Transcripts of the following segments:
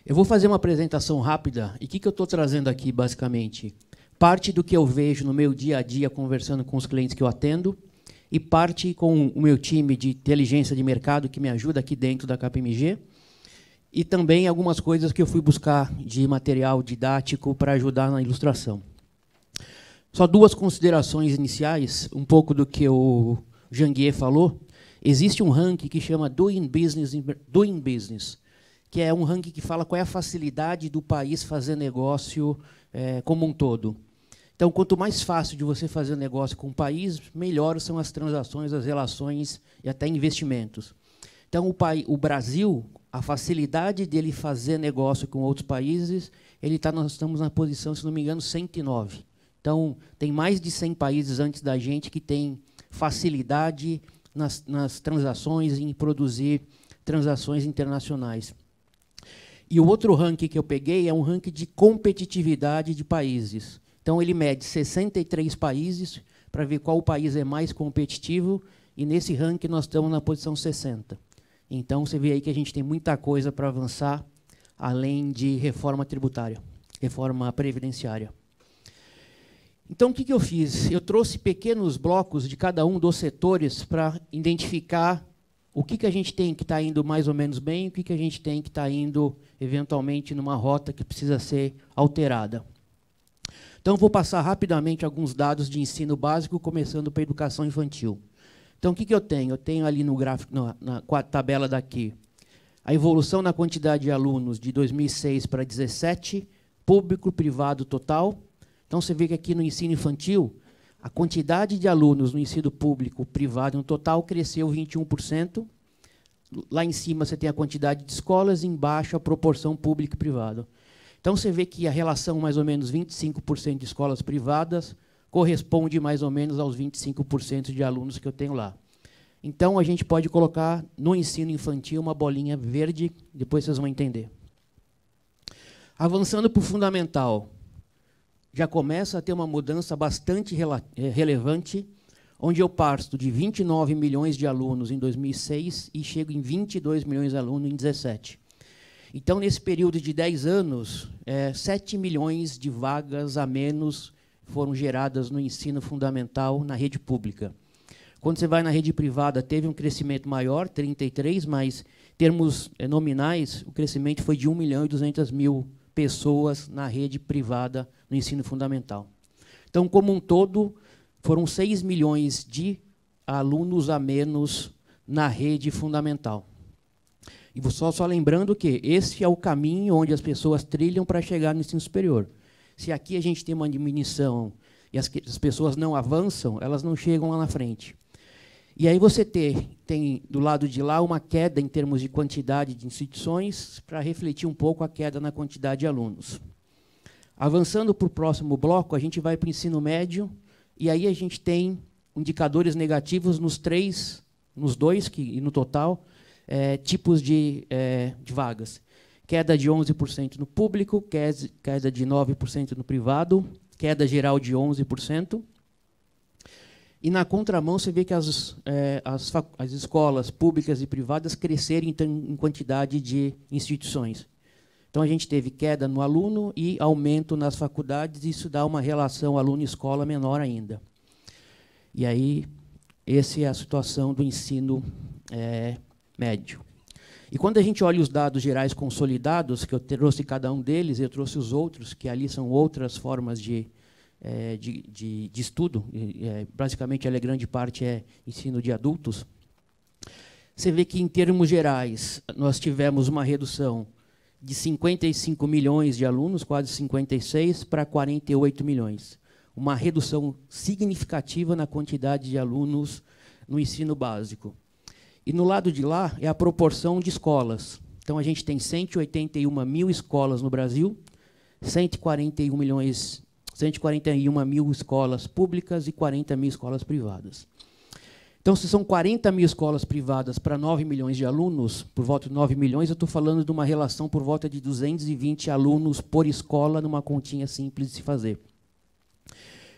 Eu vou fazer uma apresentação rápida. E o que eu estou trazendo aqui, basicamente? Parte do que eu vejo no meu dia a dia, conversando com os clientes que eu atendo, e parte com o meu time de inteligência de mercado, que me ajuda aqui dentro da KPMG, e também algumas coisas que eu fui buscar de material didático para ajudar na ilustração. Só duas considerações iniciais, um pouco do que o Janguier falou. Existe um ranking que chama Doing Business, que é um ranking que fala qual é a facilidade do país fazer negócio como um todo. Então, quanto mais fácil de você fazer negócio com o país, melhor são as transações, as relações e até investimentos. Então, o Brasil, a facilidade dele fazer negócio com outros países, nós estamos na posição, se não me engano, 109. Então, tem mais de 100 países antes da gente que têm facilidade nas transações, em produzir transações internacionais. E o outro ranking que eu peguei é um ranking de competitividade de países. Então, ele mede 63 países para ver qual país é mais competitivo, e nesse ranking nós estamos na posição 60. Então, você vê aí que a gente tem muita coisa para avançar, além de reforma tributária, reforma previdenciária. Então, o que eu fiz? Eu trouxe pequenos blocos de cada um dos setores para identificar o que a gente tem que está indo mais ou menos bem e o que a gente tem que está indo, eventualmente, numa rota que precisa ser alterada. Então, vou passar rapidamente alguns dados de ensino básico, começando pela educação infantil. Então, o que eu tenho? Eu tenho ali no gráfico, na tabela daqui, a evolução na quantidade de alunos de 2006 para 2017, público, privado, total. Então, você vê que aqui no ensino infantil, a quantidade de alunos no ensino público, privado, no total, cresceu 21%. Lá em cima, você tem a quantidade de escolas, embaixo, a proporção público e privado. Então, você vê que a relação, mais ou menos 25% de escolas privadas, corresponde mais ou menos aos 25% de alunos que eu tenho lá. Então, a gente pode colocar no ensino infantil uma bolinha verde, depois vocês vão entender. Avançando para o fundamental, já começa a ter uma mudança bastante relevante, onde eu parto de 29 milhões de alunos em 2006 e chego em 22 milhões de alunos em 2017. Então, nesse período de 10 anos, 7 milhões de vagas a menos foram geradas no ensino fundamental na rede pública. Quando você vai na rede privada, teve um crescimento maior, 33, mas, em termos nominais, o crescimento foi de 1.200.000 pessoas na rede privada no ensino fundamental. Então, como um todo, foram 6 milhões de alunos a menos na rede fundamental. E só lembrando que esse é o caminho onde as pessoas trilham para chegar no ensino superior. Se aqui a gente tem uma diminuição e as pessoas não avançam, elas não chegam lá na frente. E aí você tem do lado de lá uma queda em termos de quantidade de instituições, para refletir um pouco a queda na quantidade de alunos. Avançando para o próximo bloco, a gente vai para o ensino médio, e aí a gente tem indicadores negativos nos dois, e no total, tipos de vagas. Queda de 11% no público, queda de 9% no privado, queda geral de 11%. E, na contramão, você vê que as escolas públicas e privadas cresceram em quantidade de instituições. Então, a gente teve queda no aluno e aumento nas faculdades, e isso dá uma relação aluno-escola menor ainda. E aí, essa é a situação do ensino médio. E quando a gente olha os dados gerais consolidados, que eu trouxe cada um deles, eu trouxe os outros, que ali são outras formas de estudo, basicamente, a grande parte é ensino de adultos, você vê que, em termos gerais, nós tivemos uma redução de 55 milhões de alunos, quase 56, para 48 milhões. Uma redução significativa na quantidade de alunos no ensino básico. E, no lado de lá, é a proporção de escolas. Então, a gente tem 181 mil escolas no Brasil, 141 mil escolas públicas e 40 mil escolas privadas. Então, se são 40 mil escolas privadas para 9 milhões de alunos, por volta de 9 milhões, eu estou falando de uma relação por volta de 220 alunos por escola, numa continha simples de se fazer.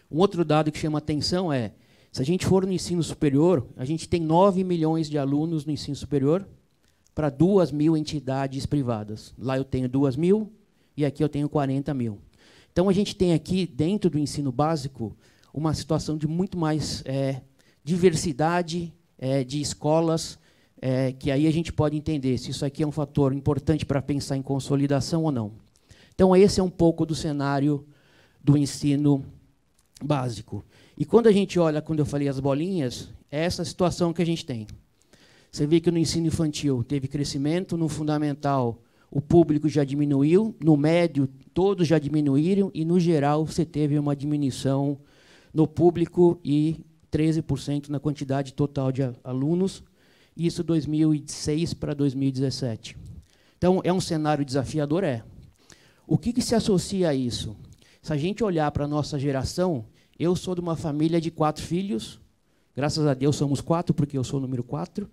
Um outro dado que chama atenção é, se a gente for no ensino superior, a gente tem 9 milhões de alunos no ensino superior para 2.000 entidades privadas. Lá eu tenho 2.000 e aqui eu tenho 40.000. Então, a gente tem aqui, dentro do ensino básico, uma situação de muito mais diversidade de escolas, que aí a gente pode entender se isso aqui é um fator importante para pensar em consolidação ou não. Então, esse é um pouco do cenário do ensino básico. E quando a gente olha, quando eu falei as bolinhas, é essa situação que a gente tem. Você vê que no ensino infantil teve crescimento, no fundamental o público já diminuiu, no médio todos já diminuíram, e, no geral, você teve uma diminuição no público e 13% na quantidade total de alunos, isso 2006 para 2017. Então, é um cenário desafiador? O que se associa a isso? Se a gente olhar para a nossa geração, eu sou de uma família de 4 filhos, graças a Deus somos 4, porque eu sou o número 4,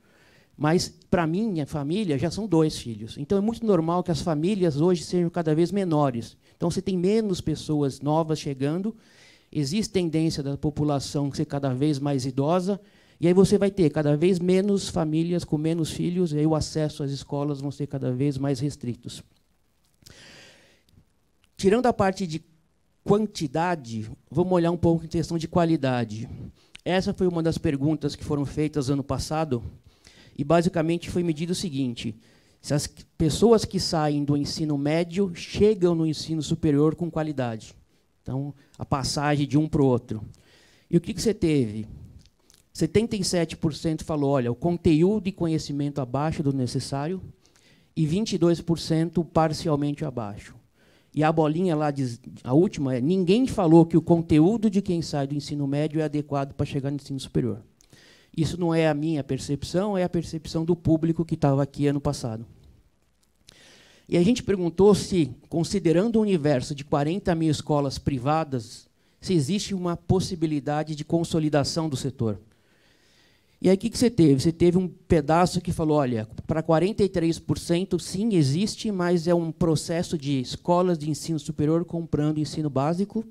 mas, para minha família, já são 2 filhos. Então, é muito normal que as famílias hoje sejam cada vez menores. Então, você tem menos pessoas novas chegando, existe tendência da população ser cada vez mais idosa, e aí você vai ter cada vez menos famílias com menos filhos, e aí o acesso às escolas vão ser cada vez mais restritos. Tirando a parte de quantidade, vamos olhar um pouco em questão de qualidade. Essa foi uma das perguntas que foram feitas ano passado, e, basicamente, foi medido o seguinte: se as pessoas que saem do ensino médio chegam no ensino superior com qualidade. Então, a passagem de um para o outro. E o que você teve? 77% falou, olha, o conteúdo e conhecimento abaixo do necessário, e 22% parcialmente abaixo. E a bolinha lá, a última, ninguém falou que o conteúdo de quem sai do ensino médio é adequado para chegar no ensino superior. Isso não é a minha percepção, é a percepção do público que estava aqui ano passado. E a gente perguntou se, considerando o universo de 40.000 escolas privadas, se existe uma possibilidade de consolidação do setor. E aí, o que você teve? Você teve um pedaço que falou, olha, para 43%, sim, existe, mas é um processo de escolas de ensino superior comprando ensino básico,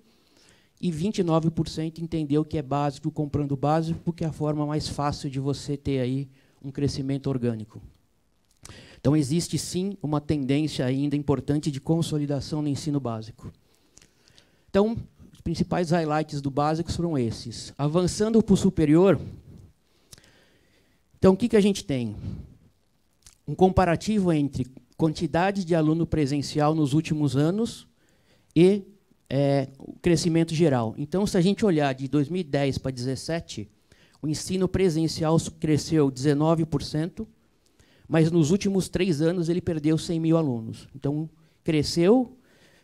e 29% entendeu que é básico comprando básico, porque é a forma mais fácil de você ter aí um crescimento orgânico. Então, existe, sim, uma tendência ainda importante de consolidação no ensino básico. Então, os principais highlights do básico foram esses. Avançando para o superior, então, o que a gente tem? Um comparativo entre quantidade de aluno presencial nos últimos anos e o crescimento geral. Então, se a gente olhar de 2010 para 2017, o ensino presencial cresceu 19%, mas nos últimos 3 anos ele perdeu 100.000 alunos. Então, cresceu,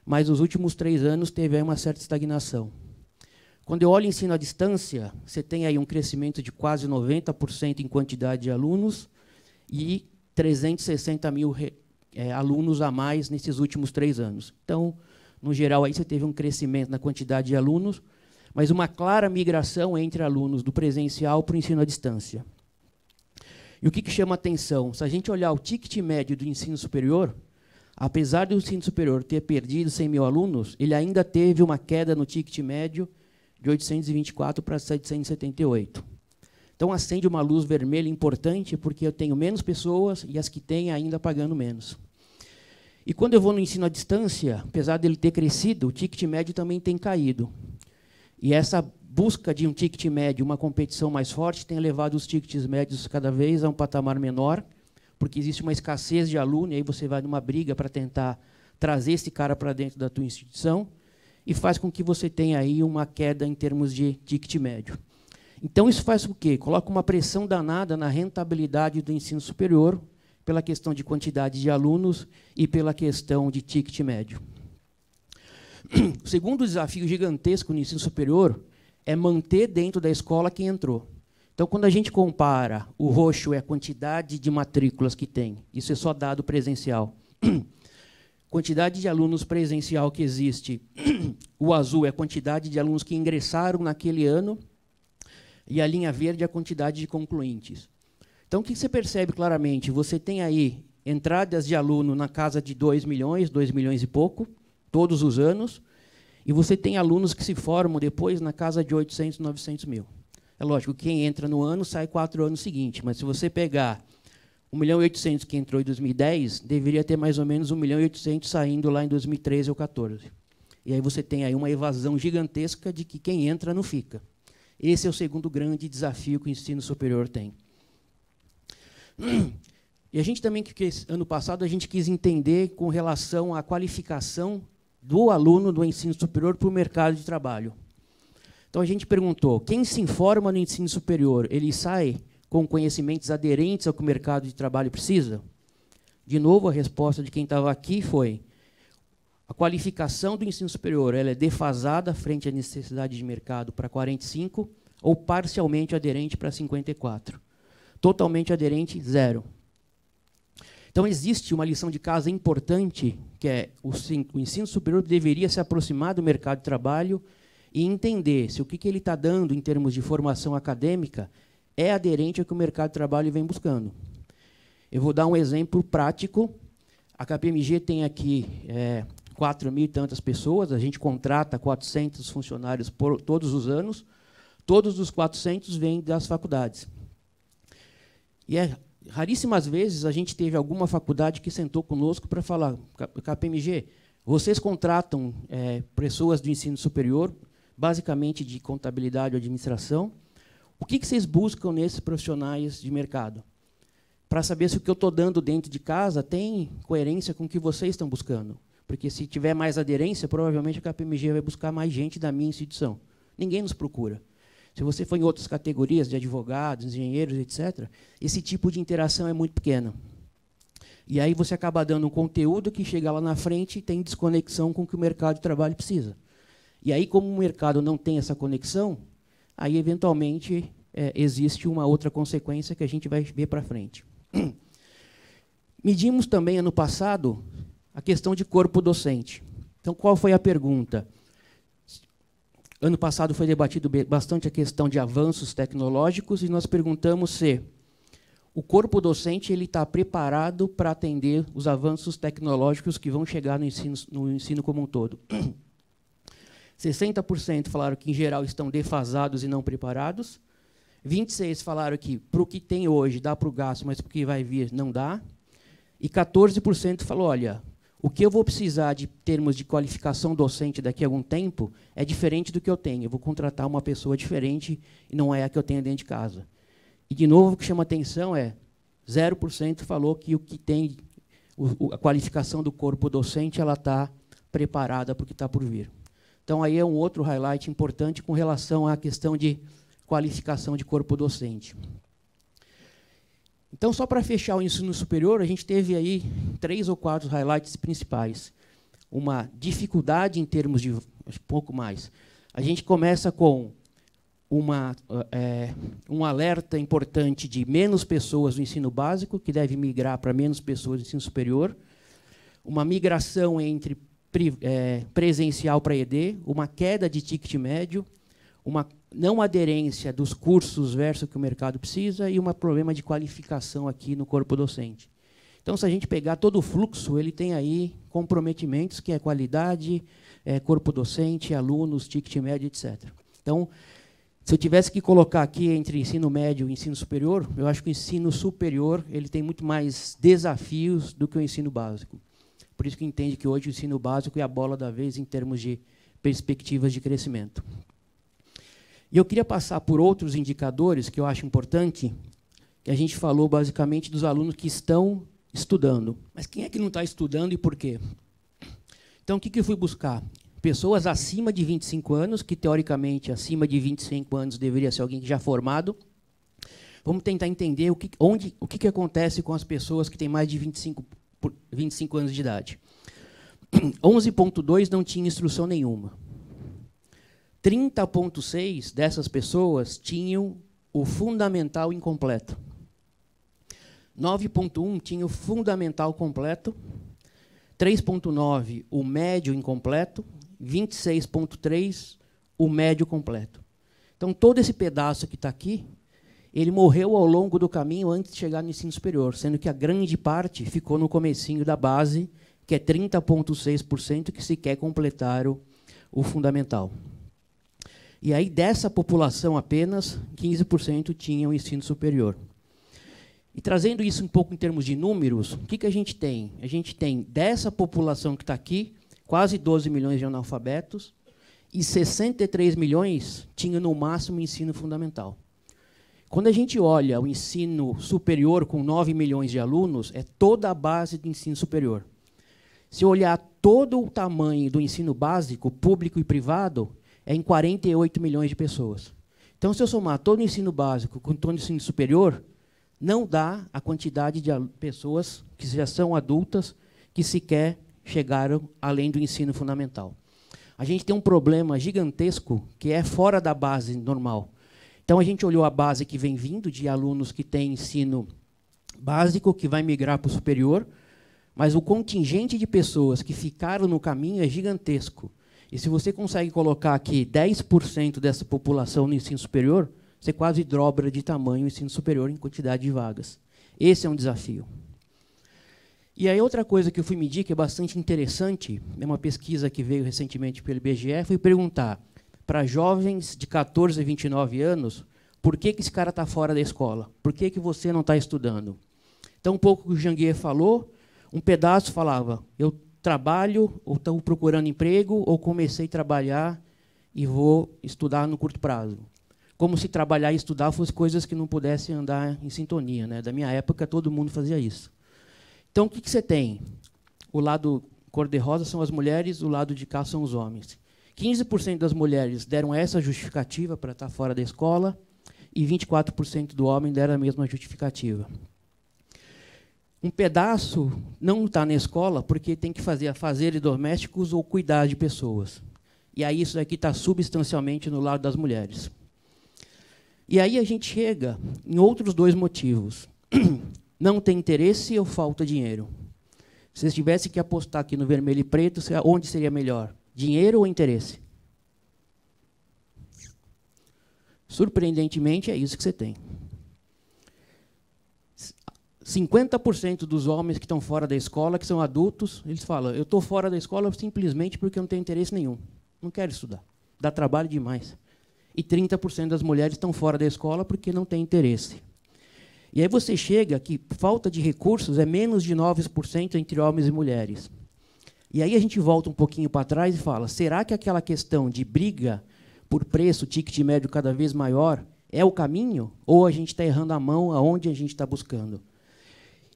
mas nos últimos 3 anos teve aí uma certa estagnação. Quando eu olho ensino à distância, você tem aí um crescimento de quase 90% em quantidade de alunos e 360.000 alunos a mais nesses últimos 3 anos. Então, no geral, aí você teve um crescimento na quantidade de alunos, mas uma clara migração entre alunos do presencial para o ensino à distância. E o que chama atenção? Se a gente olhar o ticket médio do ensino superior, apesar do ensino superior ter perdido 100.000 alunos, ele ainda teve uma queda no ticket médio de 824 para 778. Então, acende uma luz vermelha importante, porque eu tenho menos pessoas e as que têm ainda pagando menos. E quando eu vou no ensino à distância, apesar dele ter crescido, o ticket médio também tem caído. E essa busca de um ticket médio, uma competição mais forte, tem levado os tickets médios cada vez a um patamar menor, porque existe uma escassez de aluno, e aí você vai numa briga para tentar trazer esse cara para dentro da tua instituição, e faz com que você tenha aí uma queda em termos de ticket médio. Então, isso faz o quê? Coloca uma pressão danada na rentabilidade do ensino superior, pela questão de quantidade de alunos e pela questão de ticket médio. O segundo desafio gigantesco no ensino superior é manter dentro da escola quem entrou. Então, quando a gente compara, o roxo é a quantidade de matrículas que tem, isso é só dado presencial. Quantidade de alunos presencial que existe, o azul é a quantidade de alunos que ingressaram naquele ano, e a linha verde é a quantidade de concluintes. Então, o que você percebe claramente? Você tem aí entradas de aluno na casa de 2 milhões e pouco, todos os anos, e você tem alunos que se formam depois na casa de 800, 900 mil. É lógico, quem entra no ano sai 4 anos seguintes, mas se você pegar 1.800.000 que entrou em 2010, deveria ter mais ou menos 1.800.000 saindo lá em 2013 ou 2014. E aí você tem aí uma evasão gigantesca de que quem entra não fica. Esse é o segundo grande desafio que o ensino superior tem. E a gente também, ano passado, a gente quis entender com relação à qualificação do aluno do ensino superior para o mercado de trabalho. Então, a gente perguntou, quem se informa no ensino superior, ele sai com conhecimentos aderentes ao que o mercado de trabalho precisa? De novo, a resposta de quem estava aqui foi: a qualificação do ensino superior ela é defasada frente à necessidade de mercado para 45 ou parcialmente aderente para 54. Totalmente aderente, 0. Então, existe uma lição de casa importante, que é o ensino superior deveria se aproximar do mercado de trabalho e entender se o que ele está dando em termos de formação acadêmica é aderente ao que o mercado de trabalho vem buscando. Eu vou dar um exemplo prático. A KPMG tem aqui 4.000 e tantas pessoas, a gente contrata 400 funcionários todos os anos, todos os 400 vêm das faculdades. E raríssimas vezes a gente teve alguma faculdade que sentou conosco para falar: KPMG, vocês contratam pessoas do ensino superior, basicamente de contabilidade ou administração, o que vocês buscam nesses profissionais de mercado? Para saber se o que eu estou dando dentro de casa tem coerência com o que vocês estão buscando. Porque se tiver mais aderência, provavelmente a KPMG vai buscar mais gente da minha instituição. Ninguém nos procura. Se você for em outras categorias, de advogados, engenheiros, etc., esse tipo de interação é muito pequena. E aí você acaba dando um conteúdo que chega lá na frente e tem desconexão com o que o mercado de trabalho precisa. E aí, como o mercado não tem essa conexão, aí, eventualmente, existe uma outra consequência que a gente vai ver para frente. Medimos também, ano passado, a questão de corpo docente. Então, qual foi a pergunta? Ano passado foi debatido bastante a questão de avanços tecnológicos e nós perguntamos se o corpo docente está preparado para atender os avanços tecnológicos que vão chegar no ensino como um todo. 60% falaram que, em geral, estão defasados e não preparados. 26% falaram que, para o que tem hoje, dá para o gasto, mas para o que vai vir, não dá. E 14% falou: olha, o que eu vou precisar de termos de qualificação docente daqui a algum tempo é diferente do que eu tenho. Eu vou contratar uma pessoa diferente e não é a que eu tenho dentro de casa. E, de novo, o que chama atenção é 0% falou que o que tem, a qualificação do corpo docente está preparada para o que está por vir. Então, aí é um outro highlight importante com relação à questão de qualificação de corpo docente. Então, só para fechar o ensino superior, a gente teve aí 3 ou 4 highlights principais. Uma dificuldade em termos de... acho pouco mais. A gente começa com um alerta importante de menos pessoas no ensino básico, que deve migrar para menos pessoas no ensino superior. Uma migração entre presencial para ED, uma queda de ticket médio, uma não aderência dos cursos versus o que o mercado precisa e um problema de qualificação aqui no corpo docente. Então, se a gente pegar todo o fluxo, ele tem aí comprometimentos, que é qualidade, corpo docente, alunos, ticket médio, etc. Então, se eu tivesse que colocar aqui entre ensino médio e ensino superior, eu acho que o ensino superior ele tem muito mais desafios do que o ensino básico. Por isso que entende que hoje o ensino básico é a bola da vez em termos de perspectivas de crescimento. E eu queria passar por outros indicadores que eu acho importante, que a gente falou basicamente dos alunos que estão estudando. Mas quem é que não está estudando e por quê? Então, o que eu fui buscar? Pessoas acima de 25 anos, que teoricamente acima de 25 anos deveria ser alguém que já formado. Vamos tentar entender o que acontece com as pessoas que têm mais de 25 anos de idade. 11,2 não tinha instrução nenhuma. 30,6 dessas pessoas tinham o fundamental incompleto. 9,1 tinha o fundamental completo. 3,9 o médio incompleto. 26,3 o médio completo. Então, todo esse pedaço que está aqui, ele morreu ao longo do caminho antes de chegar no ensino superior, sendo que a grande parte ficou no comecinho da base, que é 30,6% que sequer completaram o fundamental. E aí, dessa população apenas, 15% tinham ensino superior. E trazendo isso um pouco em termos de números, o que a gente tem? A gente tem dessa população que está aqui, quase 12 milhões de analfabetos, e 63 milhões tinham, no máximo, ensino fundamental. Quando a gente olha o ensino superior, com 9 milhões de alunos, é toda a base do ensino superior. Se olhar todo o tamanho do ensino básico, público e privado, é em 48 milhões de pessoas. Então, se eu somar todo o ensino básico com todo o ensino superior, não dá a quantidade de pessoas que já são adultas que sequer chegaram além do ensino fundamental. A gente tem um problema gigantesco que é fora da base normal. Então, a gente olhou a base que vem vindo de alunos que têm ensino básico, que vai migrar para o superior, mas o contingente de pessoas que ficaram no caminho é gigantesco. E se você consegue colocar aqui 10% dessa população no ensino superior, você quase dobra de tamanho o ensino superior em quantidade de vagas. Esse é um desafio. E aí outra coisa que eu fui medir, que é bastante interessante, é uma pesquisa que veio recentemente pelo IBGE, foi perguntar para jovens de 14 a 29 anos, por que esse cara está fora da escola? Por que você não está estudando? Então, um pouco o que o Janguier falou, um pedaço falava, eu trabalho, ou estou procurando emprego, ou comecei a trabalhar e vou estudar no curto prazo. Como se trabalhar e estudar fossem coisas que não pudessem andar em sintonia, né? Da minha época, todo mundo fazia isso. Então, o que você tem? O lado cor-de-rosa são as mulheres, o lado de cá são os homens. 15% das mulheres deram essa justificativa para estar fora da escola e 24% do homem deram a mesma justificativa. Um pedaço não está na escola porque tem que fazer afazeres domésticos ou cuidar de pessoas. E aí isso aqui está substancialmente no lado das mulheres. E aí a gente chega em outros dois motivos. Não tem interesse ou falta dinheiro? Se vocês tivessem que apostar aqui no vermelho e preto, onde seria melhor? Dinheiro ou interesse? Surpreendentemente, é isso que você tem. 50% dos homens que estão fora da escola, que são adultos, eles falam, eu estou fora da escola simplesmente porque eu não tenho interesse nenhum. Não quero estudar. Dá trabalho demais. E 30% das mulheres estão fora da escola porque não têm interesse. E aí você chega que falta de recursos é menos de 9% entre homens e mulheres. E aí a gente volta um pouquinho para trás e fala, será que aquela questão de briga por preço, ticket médio cada vez maior, é o caminho? Ou a gente está errando a mão aonde a gente está buscando?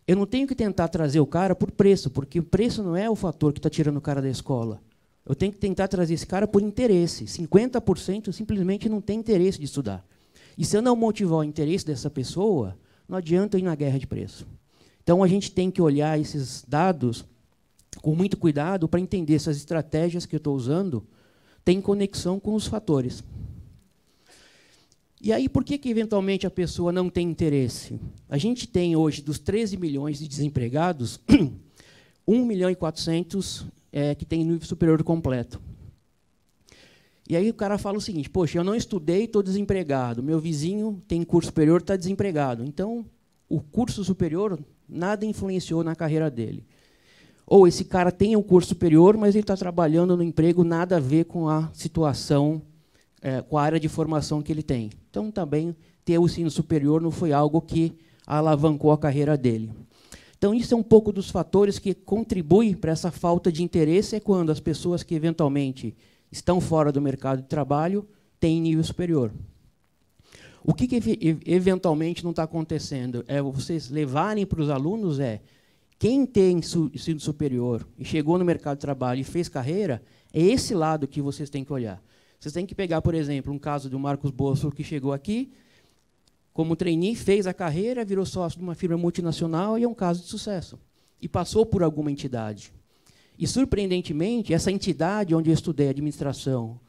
Eu não tenho que tentar trazer o cara por preço, porque o preço não é o fator que está tirando o cara da escola. Eu tenho que tentar trazer esse cara por interesse. 50% simplesmente não tem interesse de estudar. E se eu não motivar o interesse dessa pessoa, não adianta eu ir na guerra de preço. Então, a gente tem que olhar esses dados com muito cuidado para entender se as estratégias que eu estou usando têm conexão com os fatores. E aí, por que eventualmente a pessoa não tem interesse? A gente tem hoje, dos 13 milhões de desempregados, 1 milhão e 400 que tem nível superior completo. E aí o cara fala o seguinte, poxa, eu não estudei, estou desempregado, meu vizinho tem curso superior, está desempregado. Então, o curso superior nada influenciou na carreira dele. Ou esse cara tem um curso superior, mas ele está trabalhando no emprego, nada a ver com a situação, com a área de formação que ele tem. Então, também, ter o ensino superior não foi algo que alavancou a carreira dele. Então, isso é um pouco dos fatores que contribuem para essa falta de interesse, é quando as pessoas que, eventualmente, estão fora do mercado de trabalho têm nível superior. O que eventualmente não está acontecendo? É vocês levarem para os alunos quem tem ensino superior e chegou no mercado de trabalho e fez carreira, é esse lado que vocês têm que olhar. Vocês têm que pegar, por exemplo, um caso do Marcos Bosso, que chegou aqui, como trainee, fez a carreira, virou sócio de uma firma multinacional e é um caso de sucesso. E passou por alguma entidade. E, surpreendentemente, essa entidade onde eu estudei administração,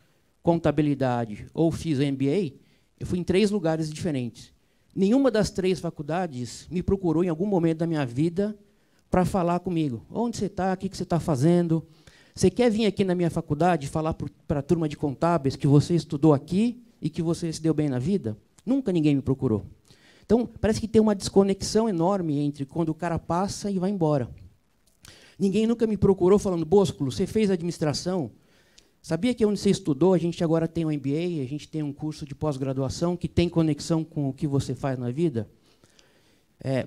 contabilidade ou fiz MBA, eu fui em 3 lugares diferentes. Nenhuma das 3 faculdades me procurou em algum momento da minha vida para falar comigo. Onde você está? O que você está fazendo? Você quer vir aqui na minha faculdade falar para a turma de contábeis que você estudou aqui e que você se deu bem na vida? Nunca ninguém me procurou. Então, parece que tem uma desconexão enorme entre quando o cara passa e vai embora. Ninguém nunca me procurou falando, Bosco, você fez administração? Sabia que onde você estudou, a gente agora tem um MBA, a gente tem um curso de pós-graduação que tem conexão com o que você faz na vida?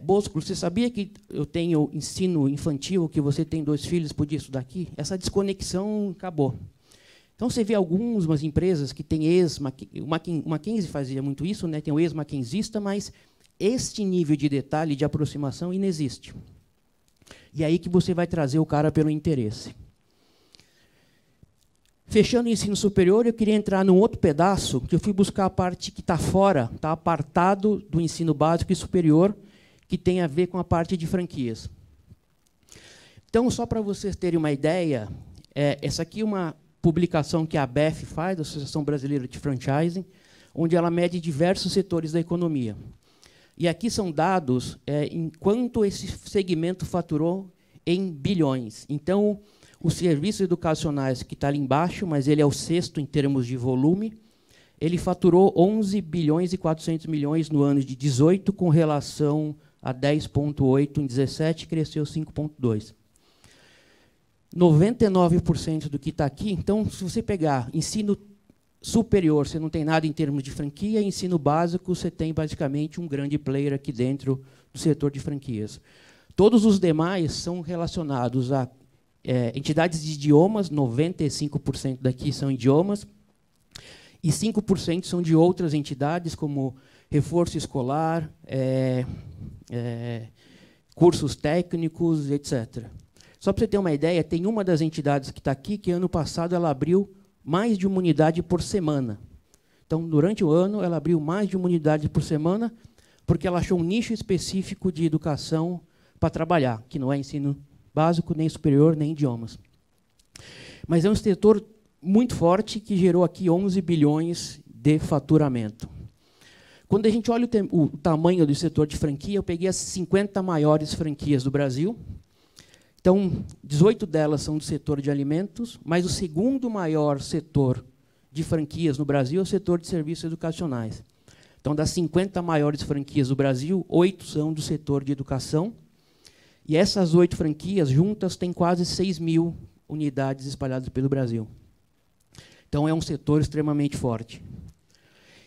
Bosco, você sabia que eu tenho ensino infantil, que você tem 2 filhos, podia estudar aqui? Essa desconexão acabou. Então, você vê algumas empresas que têm o Mackenzie fazia muito isso, né? Tem o ex-mackenzista, mas este nível de detalhe, de aproximação, inexiste. E aí que você vai trazer o cara pelo interesse. Fechando o ensino superior, eu queria entrar num outro pedaço, que eu fui buscar a parte que está fora, está apartado do ensino básico e superior, que tem a ver com a parte de franquias. Então, só para vocês terem uma ideia, essa aqui é uma publicação que a ABEF faz, a Associação Brasileira de Franchising, onde ela mede diversos setores da economia. E aqui são dados em quanto esse segmento faturou em bilhões. Então, os serviços educacionais, que está ali embaixo, mas ele é o 6º em termos de volume, ele faturou 11 bilhões e 400 milhões no ano de 18, com relação a 10,8 em 17, cresceu 5,2. 99% do que está aqui, então, se você pegar ensino superior, você não tem nada em termos de franquia, ensino básico, você tem basicamente um grande player aqui dentro do setor de franquias. Todos os demais são relacionados a entidades de idiomas, 95% daqui são idiomas, e 5% são de outras entidades, como reforço escolar, cursos técnicos, etc. Só para você ter uma ideia, tem uma das entidades que está aqui, que ano passado ela abriu mais de uma unidade por semana. Então, durante o ano, ela abriu mais de uma unidade por semana, porque ela achou um nicho específico de educação para trabalhar, que não é ensino básico, nem superior, nem idiomas. Mas é um setor muito forte que gerou aqui 11 bilhões de faturamento. Quando a gente olha o tamanho do setor de franquia, eu peguei as 50 maiores franquias do Brasil. Então, 18 delas são do setor de alimentos, mas o segundo maior setor de franquias no Brasil é o setor de serviços educacionais. Então, das 50 maiores franquias do Brasil, 8 são do setor de educação. E essas 8 franquias juntas têm quase 6.000 unidades espalhadas pelo Brasil. Então, é um setor extremamente forte.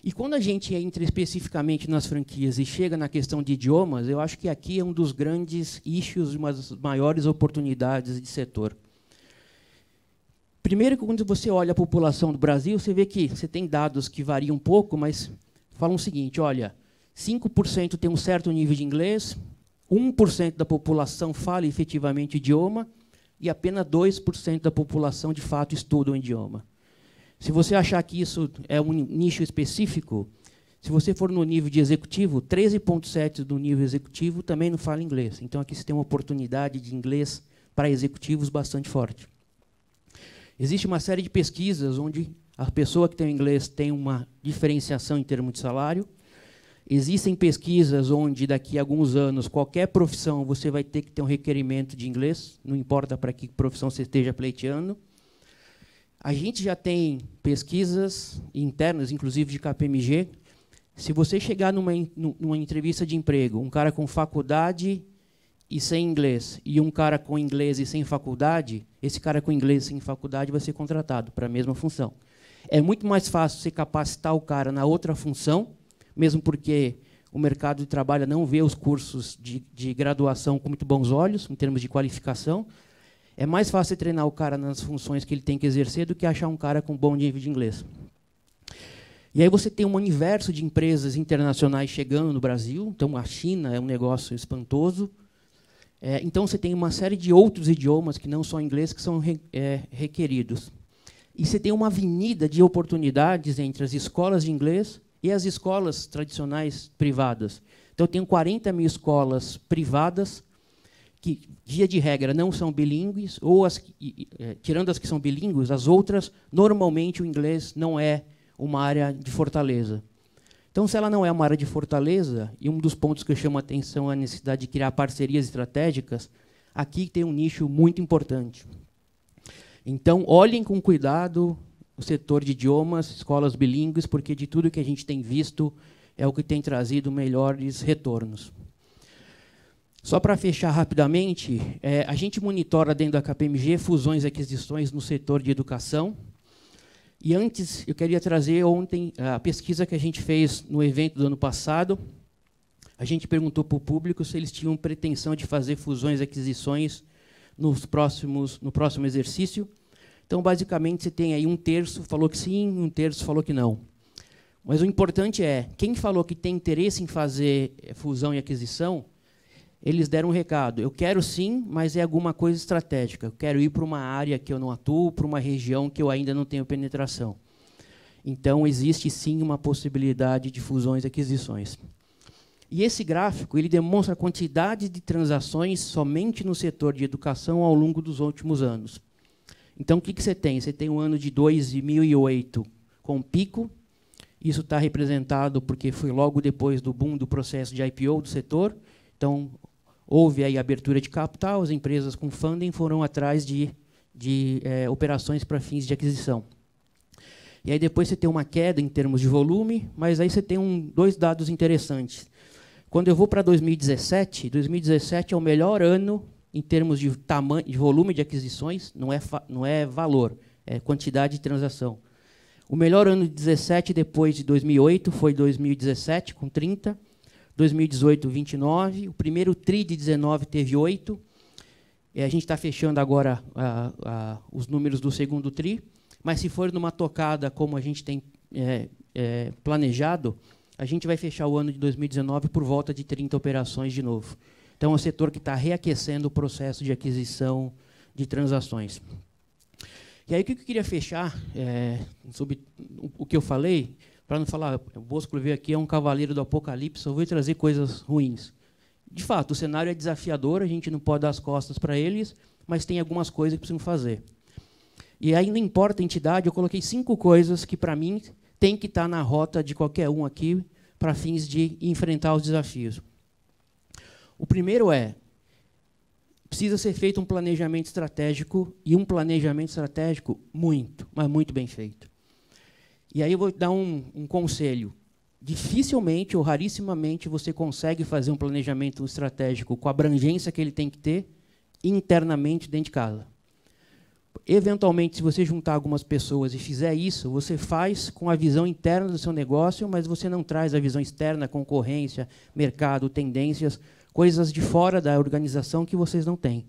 E quando a gente entra especificamente nas franquias e chega na questão de idiomas, eu acho que aqui é um dos grandes issues, uma das maiores oportunidades de setor. Primeiro, quando você olha a população do Brasil, você vê que você tem dados que variam um pouco, mas falam o seguinte, olha, 5% tem um certo nível de inglês, 1% da população fala efetivamente o idioma e apenas 2% da população, de fato, estuda o idioma. Se você achar que isso é um nicho específico, se você for no nível de executivo, 13,7% do nível executivo também não fala inglês. Então, aqui você tem uma oportunidade de inglês para executivos bastante forte. Existe uma série de pesquisas onde a pessoa que tem o inglês tem uma diferenciação em termos de salário. Existem pesquisas onde, daqui a alguns anos, qualquer profissão você vai ter que ter um requerimento de inglês, não importa para que profissão você esteja pleiteando. A gente já tem pesquisas internas, inclusive de KPMG. Se você chegar numa entrevista de emprego, um cara com faculdade e sem inglês, e um cara com inglês e sem faculdade, esse cara com inglês e sem faculdade vai ser contratado para a mesma função. É muito mais fácil você capacitar o cara na outra função, mesmo porque o mercado de trabalho não vê os cursos de graduação com muito bons olhos, em termos de qualificação. É mais fácil treinar o cara nas funções que ele tem que exercer do que achar um cara com bom nível de inglês. E aí você tem um universo de empresas internacionais chegando no Brasil. Então, a China é um negócio espantoso. Então, você tem uma série de outros idiomas, que não só inglês, que são requeridos. E você tem uma avenida de oportunidades entre as escolas de inglês e as escolas tradicionais privadas. Então, eu tenho 40 mil escolas privadas que, via de regra, não são bilíngues, ou tirando as que são bilíngues, as outras, normalmente, o inglês não é uma área de fortaleza. Então, se ela não é uma área de fortaleza, e um dos pontos que eu chamo a atenção é a necessidade de criar parcerias estratégicas, aqui tem um nicho muito importante. Então, olhem com cuidado o setor de idiomas, escolas bilíngues, porque de tudo que a gente tem visto é o que tem trazido melhores retornos. Só para fechar rapidamente, a gente monitora dentro da KPMG fusões e aquisições no setor de educação. E antes, eu queria trazer ontem a pesquisa que a gente fez no evento do ano passado. A A gente perguntou para o público se eles tinham pretensão de fazer fusões e aquisições no próximo exercício. Então, basicamente, você tem aí 1/3 falou que sim, 1/3 falou que não. Mas o importante é, quem falou que tem interesse em fazer fusão e aquisição, eles deram um recado. Eu quero sim, mas é alguma coisa estratégica. Eu quero ir para uma área que eu não atuo, para uma região que eu ainda não tenho penetração. Então, existe sim uma possibilidade de fusões e aquisições. E esse gráfico ele demonstra a quantidade de transações somente no setor de educação ao longo dos últimos anos. Então, o que você tem? Você tem o ano de 2008 com pico. Isso está representado porque foi logo depois do boom do processo de IPO do setor. Então, houve aí abertura de capital, as empresas com funding foram atrás de operações para fins de aquisição. E aí depois você tem uma queda em termos de volume, mas aí você tem dois dados interessantes. Quando eu vou para 2017, 2017 é o melhor ano em termos de tamanho, de volume de aquisições, não é valor, é quantidade de transação. O melhor ano de 2017 depois de 2008 foi 2017, com 30, 2018, 29, o primeiro TRI de 19 teve 8, e a gente está fechando agora os números do segundo TRI, mas se for numa tocada como a gente tem planejado, a gente vai fechar o ano de 2019 por volta de 30 operações de novo. Então, é um setor que está reaquecendo o processo de aquisição de transações. E aí, o que eu queria fechar sobre o que eu falei, para não falar, o Bosco veio aqui, é um cavaleiro do apocalipse, eu vou trazer coisas ruins. De fato, o cenário é desafiador, a gente não pode dar as costas para eles, mas tem algumas coisas que precisam fazer. E aí, não importa a entidade, eu coloquei 5 coisas que, para mim, tem que estar na rota de qualquer um aqui para fins de enfrentar os desafios. O primeiro precisa ser feito um planejamento estratégico, e um planejamento estratégico mas muito bem feito. E aí eu vou dar um conselho. Dificilmente ou rarissimamente você consegue fazer um planejamento estratégico com a abrangência que ele tem que ter internamente dentro de casa. Eventualmente, se você juntar algumas pessoas e fizer isso, você faz com a visão interna do seu negócio, mas você não traz a visão externa, concorrência, mercado, tendências, coisas de fora da organização que vocês não têm.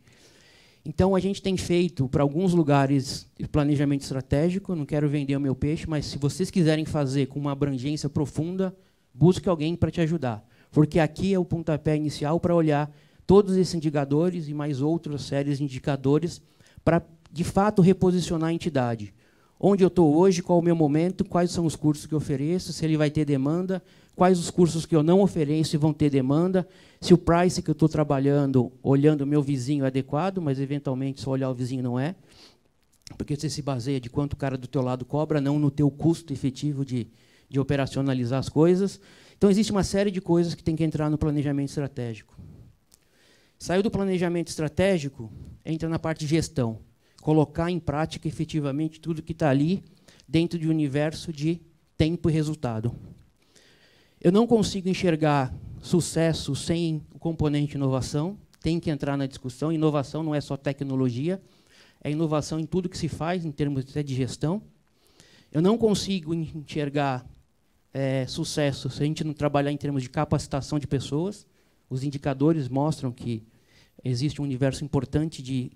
Então, a gente tem feito, para alguns lugares, planejamento estratégico, não quero vender o meu peixe, mas se vocês quiserem fazer com uma abrangência profunda, busque alguém para te ajudar, porque aqui é o pontapé inicial para olhar todos esses indicadores e mais outras séries de indicadores para, de fato, reposicionar a entidade. Onde eu estou hoje, qual o meu momento, quais são os cursos que eu ofereço, se ele vai ter demanda, quais os cursos que eu não ofereço e vão ter demanda, se o price que eu estou trabalhando, olhando o meu vizinho é adequado, mas, eventualmente, só olhar o vizinho não é, porque você se baseia de quanto o cara do teu lado cobra, não no teu custo efetivo de operacionalizar as coisas. Então, existe uma série de coisas que tem que entrar no planejamento estratégico. Saiu do planejamento estratégico, entra na parte de gestão. Colocar em prática, efetivamente, tudo que está ali dentro de um universo de tempo e resultado. Eu não consigo enxergar sucesso sem o componente inovação, tem que entrar na discussão. Inovação não é só tecnologia, é inovação em tudo que se faz, em termos de gestão. Eu não consigo enxergar sucesso se a gente não trabalhar em termos de capacitação de pessoas. Os indicadores mostram que existe um universo importante de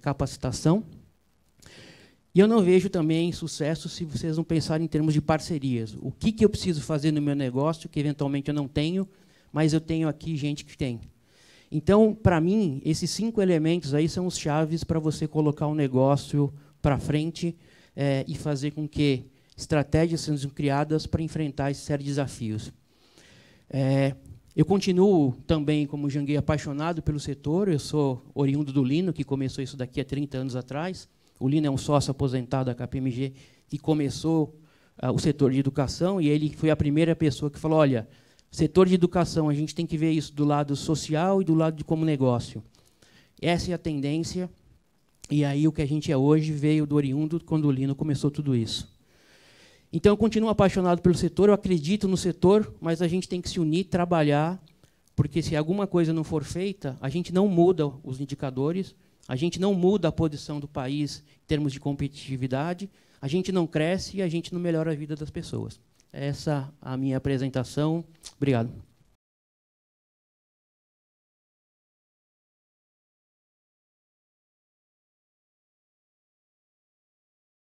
capacitação. E eu não vejo também sucesso se vocês não pensarem em termos de parcerias. O que eu preciso fazer no meu negócio, que eventualmente eu não tenho, mas eu tenho aqui gente que tem. Então, para mim, esses 5 elementos aí são os chaves para você colocar um negócio para frente e fazer com que estratégias sejam criadas para enfrentar essa série de desafios. Eu continuo também, como Janguei, apaixonado pelo setor. Eu sou oriundo do Lino, que começou isso daqui há 30 anos atrás. O Lino é um sócio aposentado da KPMG que começou o setor de educação, e ele foi a primeira pessoa que falou, olha, setor de educação, a gente tem que ver isso do lado social e do lado de como negócio. Essa é a tendência, e aí o que a gente é hoje veio do oriundo quando o Lino começou tudo isso. Então, eu continuo apaixonado pelo setor, eu acredito no setor, mas a gente tem que se unir, trabalhar, porque se alguma coisa não for feita, a gente não muda os indicadores, a gente não muda a posição do país em termos de competitividade, a gente não cresce e a gente não melhora a vida das pessoas. Essa é a minha apresentação. Obrigado.